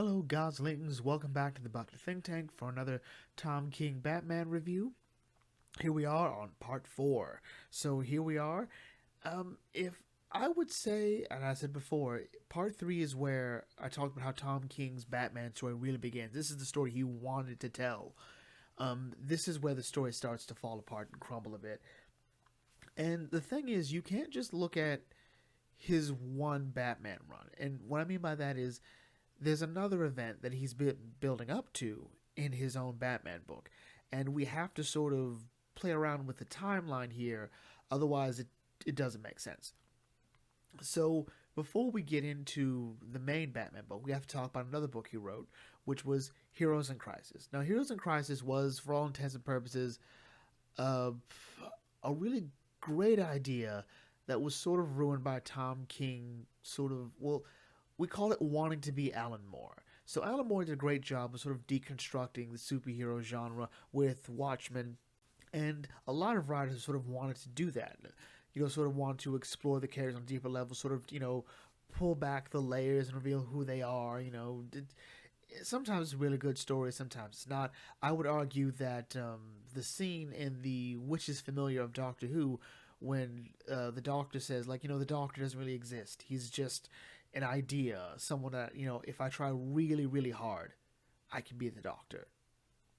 Hello, Goslings. Welcome back to the Bucket Think Tank for another Tom King Batman review. Here we are on part 4. So here we are. If I would say, and I said before, part 3 is where I talked about how Tom King's Batman story really begins. This is the story he wanted to tell. This is where the story starts to fall apart and crumble a bit. And the thing is, you can't just look at his one Batman run. And what I mean by that is there's another event that he's been building up to in his own Batman book. And we have to sort of play around with the timeline here, otherwise, it doesn't make sense. So, before we get into the main Batman book, we have to talk about another book he wrote, which was Heroes in Crisis. Now, Heroes in Crisis was, for all intents and purposes, uh, a really great idea that was sort of ruined by Tom King, sort of, well, we call it wanting to be Alan Moore. So Alan Moore did a great job of sort of deconstructing the superhero genre with Watchmen, and a lot of writers sort of wanted to do that. Sort of want to explore the characters on deeper levels, sort of, pull back the layers and reveal who they are. Sometimes it's a really good story, sometimes it's not. I would argue that the scene in the Witch is Familiar of Doctor Who, when the Doctor says, like, the Doctor doesn't really exist. He's just an idea, someone that, if I try really, really hard, I can be the Doctor.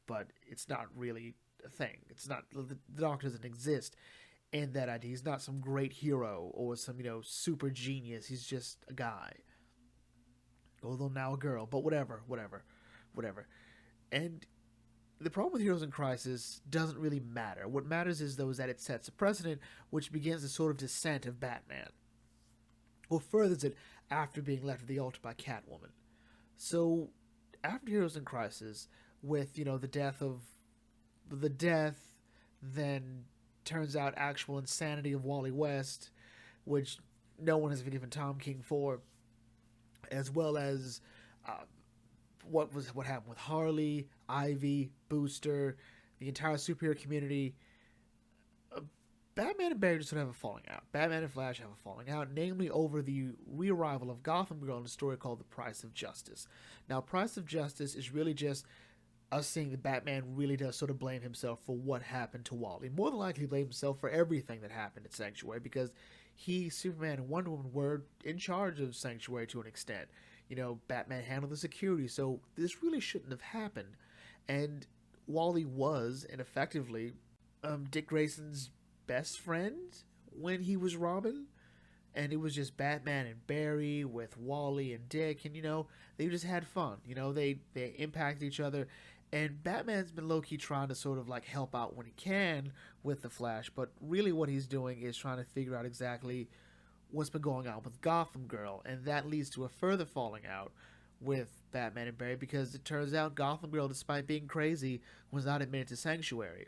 But it's not really a thing. It's not, the Doctor doesn't exist in that idea. He's not some great hero or some, super genius. He's just a guy. Although now a girl, but whatever. And the problem with Heroes in Crisis doesn't really matter. What matters is, though, is that it sets a precedent which begins the sort of descent of Batman, or furthers it after being left at the altar by Catwoman. So, after Heroes in Crisis, with, the death, then turns out actual insanity of Wally West, which no one has forgiven Tom King for, as well as what happened with Harley, Ivy, Booster, the entire superhero community. Batman and Barry just sort of have a falling out. Batman and Flash have a falling out, namely over the re-arrival of Gotham Girl in a story called The Price of Justice. Now, Price of Justice is really just us seeing that Batman really does sort of blame himself for what happened to Wally. More than likely blame himself for everything that happened at Sanctuary, because he, Superman, and Wonder Woman were in charge of Sanctuary to an extent. Batman handled the security, so this really shouldn't have happened. And Wally was, and effectively, Dick Grayson's best friend when he was Robin. And it was just Batman and Barry with Wally and Dick, and, they just had fun. They impacted each other. And Batman's been low-key trying to sort of, like, help out when he can with the Flash, but really what he's doing is trying to figure out exactly what's been going on with Gotham Girl, and that leads to a further falling out with Batman and Barry, because it turns out Gotham Girl, despite being crazy, was not admitted to Sanctuary.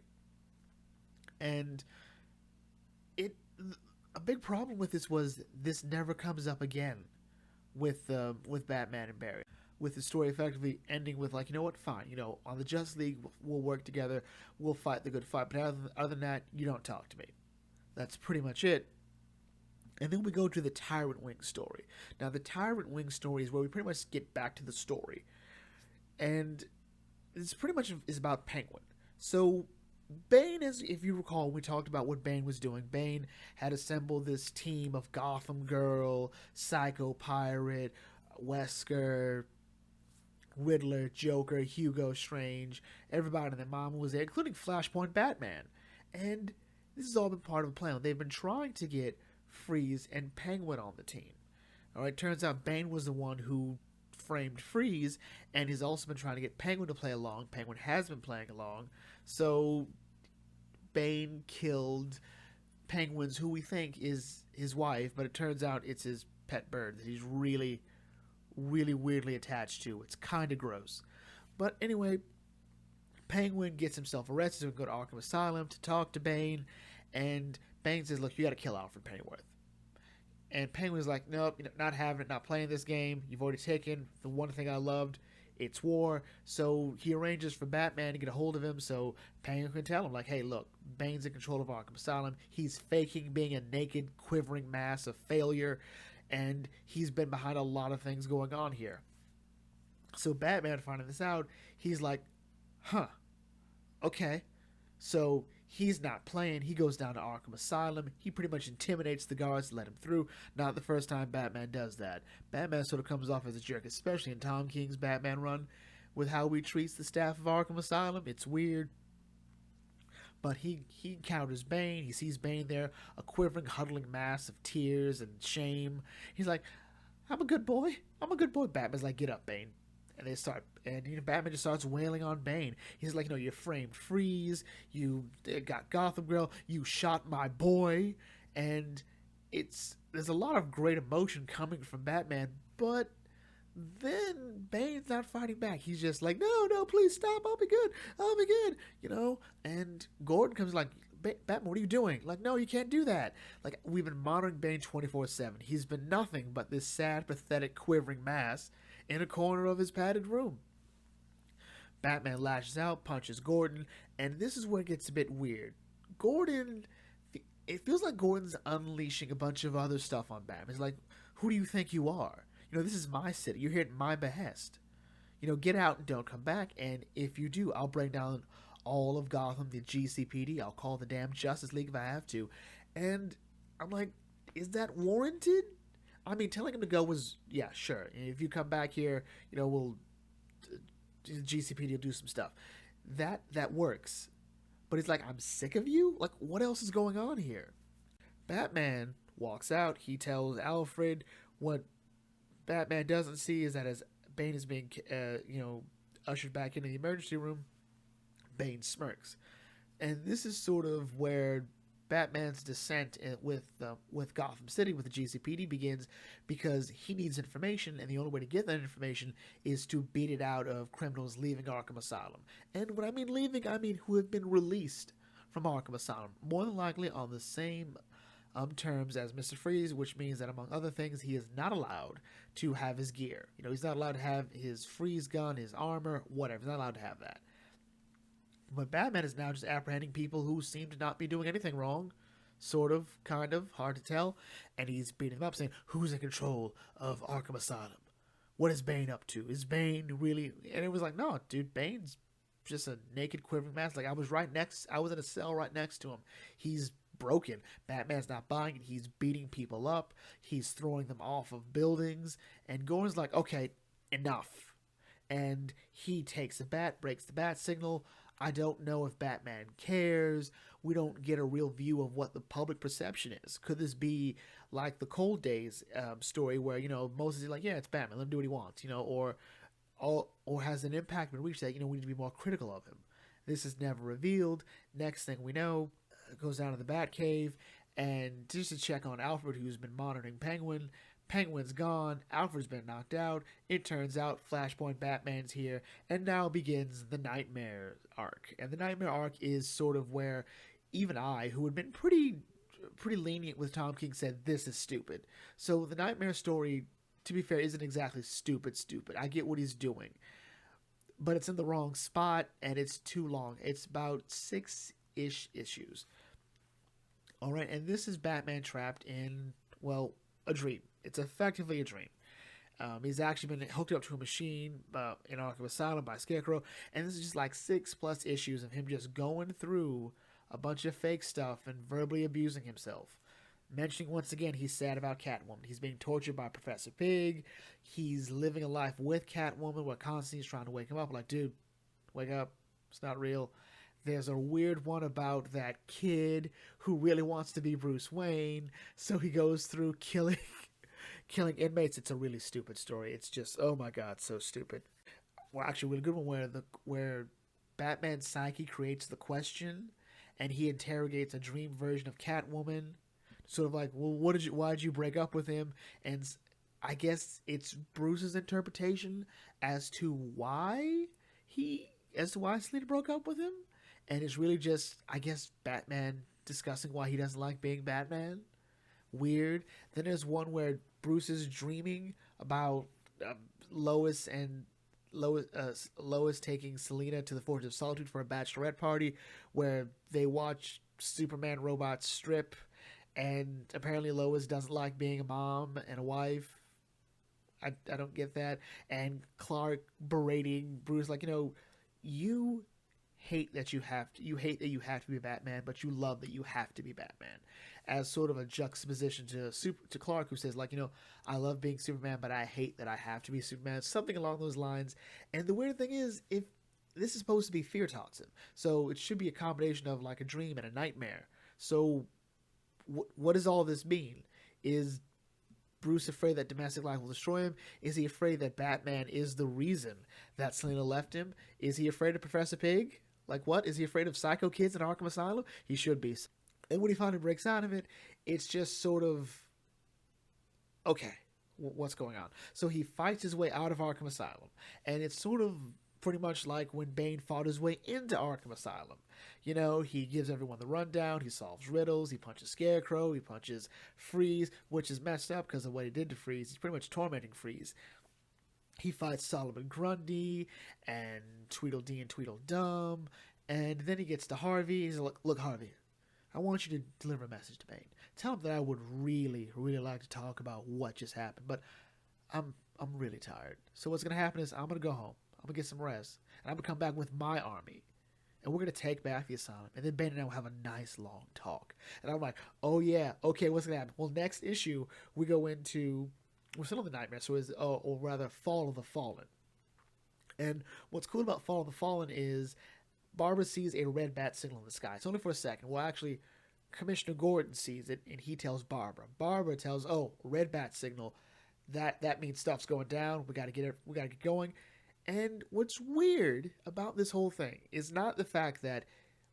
And it a big problem with this was this never comes up again with Batman and Barry. With the story effectively ending with, like, fine, on the Justice League, we'll work together, we'll fight the good fight, but other than that, you don't talk to me. That's pretty much it. And then we go to the Tyrant Wing story. Now, the Tyrant Wing story is where we pretty much get back to the story. And it's pretty much is about Penguin. So, Bane, is, if you recall, we talked about what Bane was doing. Bane had assembled this team of Gotham Girl, Psycho Pirate, Wesker, Riddler, Joker, Hugo Strange, everybody and their mama was there, including Flashpoint Batman. And this has all been part of a plan. They've been trying to get Freeze and Penguin on the team. Alright, turns out Bane was the one who framed Freeze, and he's also been trying to get Penguin to play along. Penguin has been playing along. So Bane killed Penguin's, who we think is his wife, but it turns out it's his pet bird that he's really, really weirdly attached to. It's kind of gross. But anyway, Penguin gets himself arrested, so we can go to Arkham Asylum to talk to Bane, and Bane says, look, you gotta kill Alfred Pennyworth. And Penguin's like, nope, not having it, not playing this game. You've already taken the one thing I loved. It's war. So he arranges for Batman to get a hold of him so Penguin can tell him, like, hey, look, Bane's in control of Arkham Asylum. He's faking being a naked, quivering mass of failure, and he's been behind a lot of things going on here. So Batman finding this out, he's like, huh, okay. So he's not playing. He goes down to Arkham Asylum. He pretty much intimidates the guards to let him through. Not the first time Batman does that. Batman sort of comes off as a jerk, especially in Tom King's Batman run, with how he treats the staff of Arkham Asylum. It's weird. But he encounters Bane. He sees Bane there, a quivering, huddling mass of tears and shame. He's like, I'm a good boy. I'm a good boy. Batman's like, get up, Bane. And they start, and Batman just starts wailing on Bane. He's like, you framed Freeze, you got Gotham Girl, you shot my boy, and there's a lot of great emotion coming from Batman, but then Bane's not fighting back. He's just like, no, please stop. I'll be good. I'll be good. And Gordon comes like, Batman, what are you doing? Like, no, you can't do that. Like, we've been monitoring Bane 24/7. He's been nothing but this sad, pathetic, quivering mass in a corner of his padded room. Batman lashes out, punches Gordon, and this is where it gets a bit weird. Gordon, it feels like Gordon's unleashing a bunch of other stuff on Batman. It's like, who do you think you are? This is my city. You're here at my behest. Get out and don't come back. And if you do, I'll bring down all of Gotham, the GCPD. I'll call the damn Justice League if I have to. And I'm like, is that warranted? I mean, telling him to go was, yeah, sure. If you come back here, we'll GCPD will do some stuff. That works. But it's like, I'm sick of you? Like, what else is going on here? Batman walks out. He tells Alfred what Batman doesn't see is that as Bane is being, ushered back into the emergency room, Bane smirks. And this is sort of where Batman's descent with Gotham City, with the GCPD, begins, because he needs information, and the only way to get that information is to beat it out of criminals leaving Arkham Asylum. And when I mean leaving, I mean who have been released from Arkham Asylum, more than likely on the same terms as Mr. Freeze, which means that, among other things, he is not allowed to have his gear. He's not allowed to have his freeze gun, his armor, whatever. He's not allowed to have that. But Batman is now just apprehending people who seem to not be doing anything wrong. Sort of, kind of, hard to tell. And he's beating them up, saying, who's in control of Arkham Asylum? What is Bane up to? Is Bane really... And it was like, no, dude, Bane's just a naked, quivering mass. Like, I was in a cell right next to him. He's broken. Batman's not buying it. He's beating people up. He's throwing them off of buildings. And Gordon's like, okay, enough. And he takes a bat, breaks the bat signal. I don't know if Batman cares. We don't get a real view of what the public perception is. Could this be like the Cold Days story where, Moses is like, yeah, it's Batman. Let him do what he wants, or has an impact been reached that, we need to be more critical of him. This is never revealed. Next thing we know, goes down to the Batcave, and just to check on Alfred, who's been monitoring Penguin. Penguin's gone. Alfred's been knocked out. It turns out Flashpoint Batman's here, and now begins the Knightmare arc. And the Knightmare arc is sort of where even I, who had been pretty lenient with Tom King, said this is stupid. So the Knightmare story, to be fair, isn't exactly stupid. I get what he's doing, but it's in the wrong spot, and it's too long. It's about 6-ish issues. All right, and this is Batman trapped in, well, a dream. It's effectively a dream. He's actually been hooked up to a machine in Arkham Asylum by Scarecrow, and this is just like 6+ issues of him just going through a bunch of fake stuff and verbally abusing himself. Mentioning once again he's sad about Catwoman. He's being tortured by Professor Pig. He's living a life with Catwoman where Constantine's trying to wake him up. Like, dude, wake up. It's not real. There's a weird one about that kid who really wants to be Bruce Wayne, so he goes through killing inmates. It's a really stupid story. It's just, oh my god, so stupid. Well, actually, a really good one where Batman's psyche creates the question, and he interrogates a dream version of Catwoman, sort of like, well, why'd you break up with him? And I guess it's Bruce's interpretation as to why Selina broke up with him. And it's really just, I guess, Batman discussing why he doesn't like being Batman. Weird. Then there's one where Bruce is dreaming about Lois taking Selina to the Fortress of Solitude for a bachelorette party where they watch Superman robots strip, and apparently Lois doesn't like being a mom and a wife. I don't get that. And Clark berating Bruce like, you you hate that you have to be Batman, but you love that you have to be Batman, as sort of a juxtaposition to Clark, who says like, I love being Superman, but I hate that I have to be Superman, something along those lines. And the weird thing is, if this is supposed to be fear toxin, so it should be a combination of like a dream and a nightmare. So what does all this mean? Is Bruce afraid that domestic life will destroy him? Is he afraid that Batman is the reason that Selina left him? Is he afraid of Professor Pig? Like what? Is he afraid of psycho kids in Arkham Asylum? He should be. And when he finally breaks out of it, it's just sort of okay, what's going on? So he fights his way out of Arkham Asylum, and it's sort of pretty much like when Bane fought his way into Arkham Asylum. He gives everyone the rundown, he solves riddles, he punches Scarecrow, he punches Freeze, which is messed up because of what he did to Freeze. He's pretty much tormenting Freeze. He fights Solomon Grundy and Tweedledee and Tweedledum, and then he gets to Harvey. He's like, look, Harvey, I want you to deliver a message to Bane. Tell him that I would really, really like to talk about what just happened, but I'm really tired. So what's gonna happen is I'm gonna go home. I'm gonna get some rest, and I'm gonna come back with my army, and we're gonna take back the asylum. And then Bane and I will have a nice long talk. And I'm like, oh yeah, okay, what's gonna happen? Well, next issue we go into, we're still on the Knightmare, so is or rather Fall of the Fallen. And what's cool about Fall of the Fallen is Barbara sees a red bat signal in the sky. It's only for a second. Well, actually, Commissioner Gordon sees it, and he tells Barbara. Barbara tells, "Oh, red bat signal. That means stuff's going down. We got to get it. We got to get going." And what's weird about this whole thing is not the fact that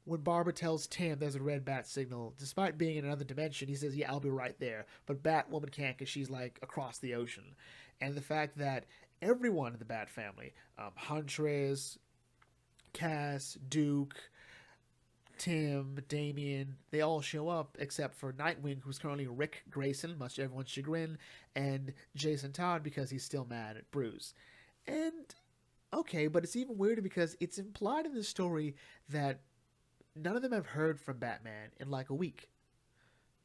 when Barbara tells Tim there's a red bat signal, despite being in another dimension, he says, "Yeah, I'll be right there." But Batwoman can't because she's like across the ocean. And the fact that everyone in the Bat family, Huntress, Cass, Duke, Tim, Damian, they all show up except for Nightwing, who's currently Rick Grayson, much to everyone's chagrin, and Jason Todd because he's still mad at Bruce. And okay, but it's even weirder because it's implied in the story that none of them have heard from Batman in like a week,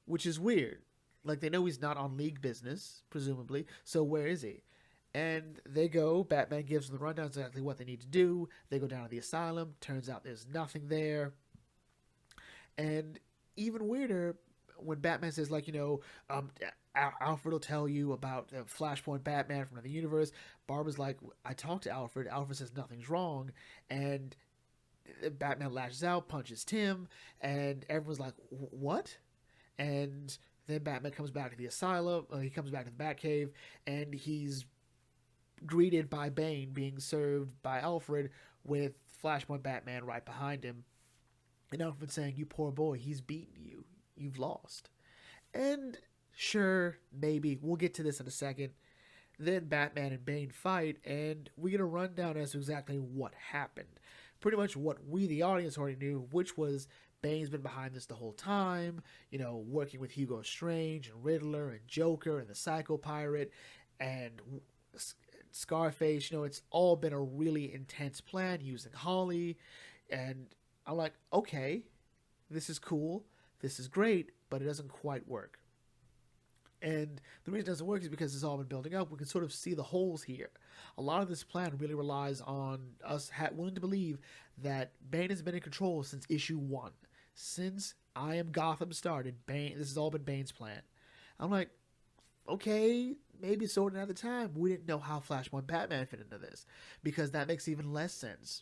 which is weird. Like they know he's not on League business, presumably, so where is he? And they go, Batman gives them the rundown exactly what they need to do. They go down to the asylum. Turns out there's nothing there. And even weirder, when Batman says, like, Alfred will tell you about Flashpoint Batman from another universe. Barbara's like, I talked to Alfred. Alfred says nothing's wrong. And Batman lashes out, punches Tim. And everyone's like, what? And then Batman comes back to the asylum. He comes back to the Batcave. And he's greeted by Bane being served by Alfred with Flashpoint Batman right behind him. And Alfred saying, you poor boy, he's beaten you. You've lost. And sure, maybe. We'll get to this in a second. Then Batman and Bane fight, and we get a rundown as to exactly what happened. Pretty much what we, the audience, already knew, which was Bane's been behind this the whole time, working with Hugo Strange and Riddler and Joker and the Psycho Pirate and Scarface. It's all been a really intense plan using Holly. And I'm like, okay, this is cool, this is great, but it doesn't quite work. And the reason it doesn't work is because it's all been building up. We can sort of see the holes here. A lot of this plan really relies on us willing to believe that Bane has been in control since issue 1. Since I Am Gotham started, this has all been Bane's plan. I'm like, okay, maybe so at the time we didn't know how Flashpoint Batman fit into this, because that makes even less sense.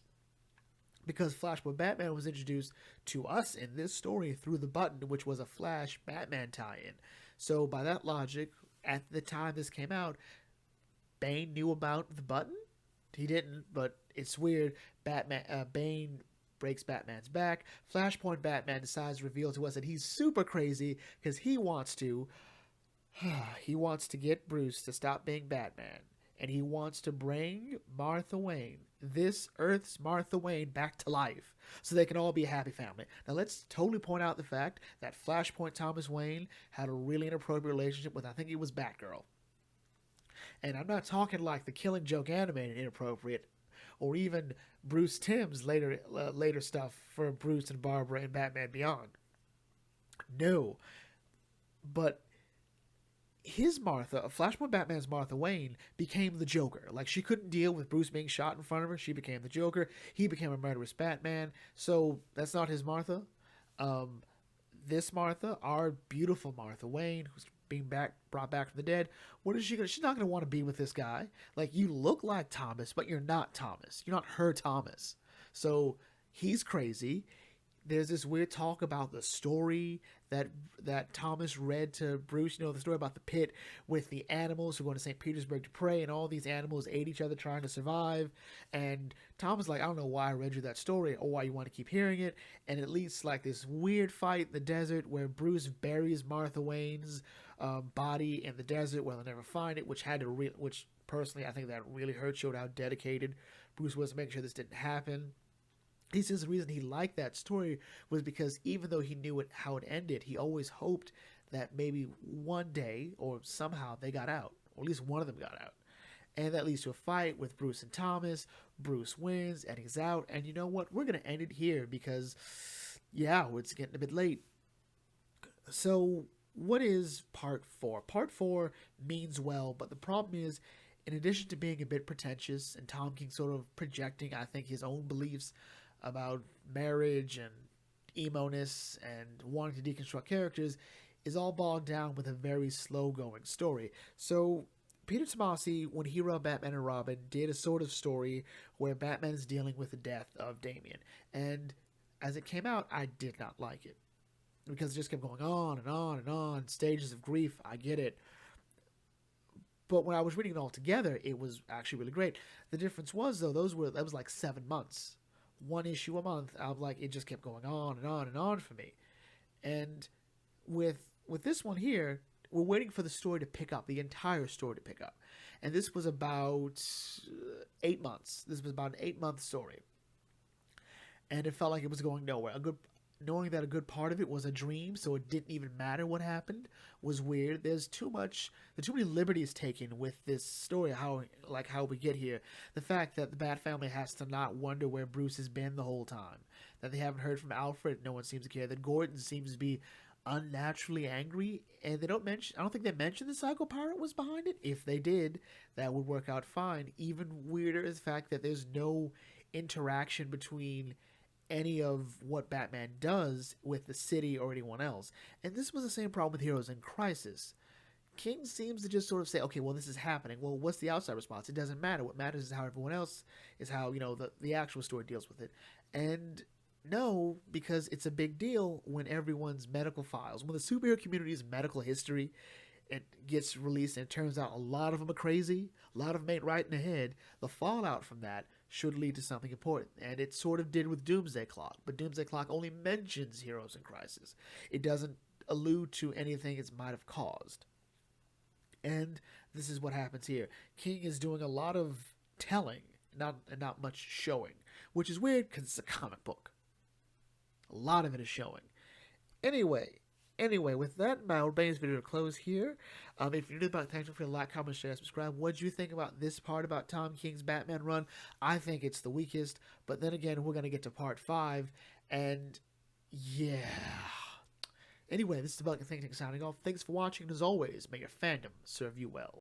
Because Flashpoint Batman was introduced to us in this story through the Button, which was a Flash Batman tie-in. So by that logic, at the time this came out, Bane knew about the Button? He didn't, but it's weird. Bane breaks Batman's back. Flashpoint Batman decides to reveal to us that he's super crazy because he wants to get Bruce to stop being Batman. And he wants to bring Martha Wayne, this Earth's Martha Wayne, back to life so they can all be a happy family. Now, let's totally point out the fact that Flashpoint Thomas Wayne had a really inappropriate relationship with, I think it was Batgirl. And I'm not talking like the Killing Joke animated inappropriate, or even Bruce Timm's later stuff for Bruce and Barbara and Batman Beyond. No. But his Martha, Flashpoint Batman's Martha Wayne, became the Joker. Like, she couldn't deal with Bruce being shot in front of her. She became the Joker. He became a murderous Batman. So that's not his Martha. Um, this Martha, our beautiful Martha Wayne, who's being brought back from the dead, what is she gonna? She's not gonna want to be with this guy. Like, you look like Thomas, but you're not Thomas. You're not her Thomas. So he's crazy. There's this weird talk about the story that Thomas read to Bruce. You know, the story about the pit with the animals who go to St. Petersburg to pray, and all these animals ate each other trying to survive. And Thomas is like, I don't know why I read you that story or why you want to keep hearing it. And it leads to like this weird fight in the desert where Bruce buries Martha Wayne's body in the desert where they'll never find it, which personally I think that really hurt. Showed how dedicated Bruce was to make sure this didn't happen. He says the reason he liked that story was because even though he knew how it ended, he always hoped that maybe one day or somehow they got out, or at least one of them got out. And that leads to a fight with Bruce and Thomas. Bruce wins and he's out. And you know what? We're going to end it here because, yeah, it's getting a bit late. So what is part 4? Part 4 means well, but the problem is, in addition to being a bit pretentious and Tom King sort of projecting, I think, his own beliefs about marriage and emo-ness and wanting to deconstruct characters, is all bogged down with a very slow-going story. So Peter Tomasi, when he wrote Batman and Robin, did a sort of story where Batman is dealing with the death of Damian. And as it came out, I did not like it. Because it just kept going on and on and on, stages of grief, I get it. But when I was reading it all together, it was actually really great. The difference was, though, that was like 7 months. One issue a month. I was like, it just kept going on and on and on for me. And with this one here, we're waiting for the story to pick up, the entire story to pick up. And this was about 8 months. This was about an 8-month story. And it felt like it was going nowhere. Knowing that a good part of it was a dream, so it didn't even matter what happened, was weird. There's too many liberties taken with this story, how we get here. The fact that the Bat Family has to not wonder where Bruce has been the whole time. That they haven't heard from Alfred, no one seems to care. That Gordon seems to be unnaturally angry, and I don't think they mentioned the Psycho Pirate was behind it. If they did, that would work out fine. Even weirder is the fact that there's no interaction between any of what Batman does with the city or anyone else. And this was the same problem with Heroes in Crisis. King seems to just sort of say, okay, well, this is happening. Well, what's the outside response? It doesn't matter. What matters is how everyone else is, how, the actual story deals with it. And no, because it's a big deal when everyone's medical files, when the superhero community's medical history, it gets released and it turns out a lot of them are crazy, a lot of them ain't right in the head. The fallout from that should lead to something important, and it sort of did with Doomsday Clock, but Doomsday Clock only mentions Heroes in Crisis. It doesn't allude to anything it might have caused. And this is what happens here. King is doing a lot of telling, not much showing, which is weird because it's a comic book. A lot of it is showing. Anyway, with that, I will bring this video to close here. If you're new about thanks for like, comment, share, subscribe. What do you think about this part about Tom King's Batman run? I think it's the weakest, but then again, we're going to get to part 5, and yeah. Anyway, this is About Think Tank signing off. Thanks for watching, and as always, may your fandom serve you well.